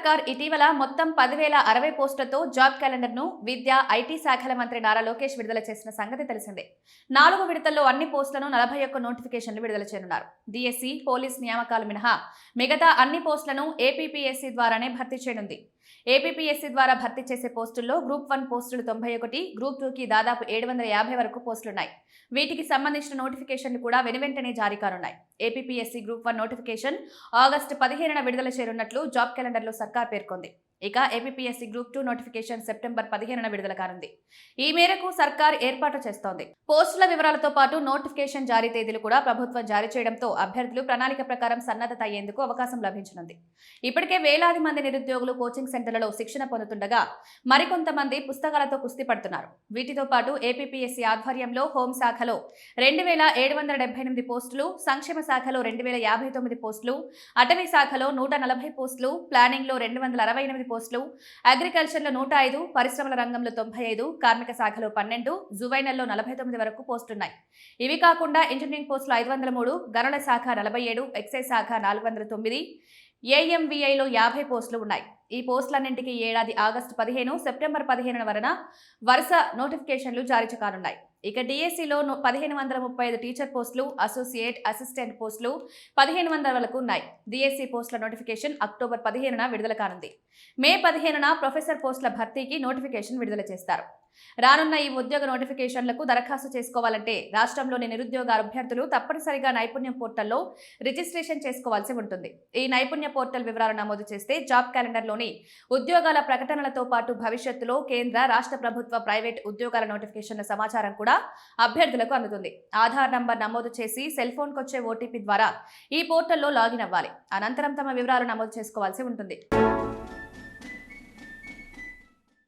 సర్కార్ ఇటీవల మొత్తం 10,060 పోస్టులతో జాబ్ క్యాలెండర్ను విద్యా, ఐటీ శాఖల మంత్రి నారా లోకేష్ విడుదల చేసిన సంగతి తెలిసిందే. 4 విడతల్లో అన్ని పోస్టులను 41 నోటిఫికేషన్లు విడుదల చేయనున్నారు. డిఎస్సి, పోలీస్ నియామకాలు మినహా మిగతా అన్ని పోస్టులను ఏపీపీఎస్సీ ద్వారానే భర్తీ చేయనుంది. ఏపీపీఎస్సీ ద్వారా భర్తీ చేసే పోస్టుల్లో గ్రూప్ 1 పోస్టులు 91, గ్రూప్ 2కి దాదాపు 750 వరకు పోస్టులున్నాయి. వీటికి సంబంధించిన నోటిఫికేషన్లు కూడా వెనువెంటనే జారీ కానున్నాయి. ఏపీపీఎస్సీ గ్రూప్ 1 నోటిఫికేషన్ ఆగస్టు 15న విడుదల చేయనున్నట్లు జాబ్ క్యాలెండర్లో సర్కార్ పేర్కొంది. ఇక ఏపీపీఎస్సీ గ్రూప్ 2 నోటిఫికేషన్ సెప్టెంబర్ 15న విడుదల కానుంది. ఈ మేరకు సర్కార్ ఏర్పాటు చేస్తోంది. పోస్టుల వివరాలతో పాటు నోటిఫికేషన్ జారీ తేదీలు కూడా ప్రభుత్వం జారీ చేయడంతో అభ్యర్థులు ప్రణాళిక ప్రకారం సన్నద్ధత అయ్యేందుకు అవకాశం లభించనుంది. ఇప్పటికే వేలాది మంది నిరుద్యోగులు కోచింగ్ సెంటర్లలో శిక్షణ పొందుతుండగా మరికొంతమంది పుస్తకాలతో కుస్తీ పడుతున్నారు. వీటితో పాటు ఏపీపీఎస్సీ ఆధ్వర్యంలో హోంశాఖలో 2,778 పోస్టులు, సంక్షేమ శాఖలో 2,059 పోస్టులు, అటవీ శాఖలో 140 పోస్టులు, ప్లానింగ్లో 268 పోస్టులు, అగ్రికల్చర్లో 105, పరిశ్రమల రంగంలో 95, కార్మిక శాఖలో 12, జువైనల్లో 49 వరకు పోస్టులున్నాయి. ఇవి కాకుండా ఇంజనీరింగ్ పోస్టులు 503, గనుల శాఖ 47, ఎక్సైజ్ శాఖ 409, ఏఎంవీఐలో 50 పోస్టులు ఉన్నాయి. ఈ పోస్టులన్నింటికీ ఏడాది ఆగస్టు 15, సెప్టెంబర్ 15 వరుస నోటిఫికేషన్లు జారీ కానున్నాయి. ఇక డిఎస్సిలో 1,535 టీచర్ పోస్టులు, అసోసియేట్, అసిస్టెంట్ పోస్టులు 1,500 వరకు ఉన్నాయి. డిఎస్సి పోస్టుల నోటిఫికేషన్ అక్టోబర్ 15న విడుదల కానుంది. మే 15న ప్రొఫెసర్ పోస్టుల భర్తీకి నోటిఫికేషన్ విడుదల చేస్తారు. రానున్న ఈ ఉద్యోగ నోటిఫికేషన్లకు దరఖాస్తు చేసుకోవాలంటే రాష్ట్రంలోని నిరుద్యోగ అభ్యర్థులు తప్పనిసరిగా నైపుణ్యం పోర్టల్లో రిజిస్ట్రేషన్ చేసుకోవాల్సి ఉంటుంది. ఈ నైపుణ్య పోర్టల్ వివరాలు నమోదు చేస్తే జాబ్ క్యాలెండర్లోని ఉద్యోగాల ప్రకటనలతో పాటు భవిష్యత్తులో కేంద్ర, రాష్ట్ర ప్రభుత్వ, ప్రైవేట్ ఉద్యోగాల నోటిఫికేషన్ల సమాచారం కూడా అభ్యర్థులకు అందుతుంది. ఆధార్ నంబర్ నమోదు చేసి సెల్ ఫోన్కు వచ్చే ఓటీపీ ద్వారా ఈ పోర్టల్లో లాగిన్ అవ్వాలి. అనంతరం తమ వివరాలు నమోదు చేసుకోవాల్సి ఉంటుంది.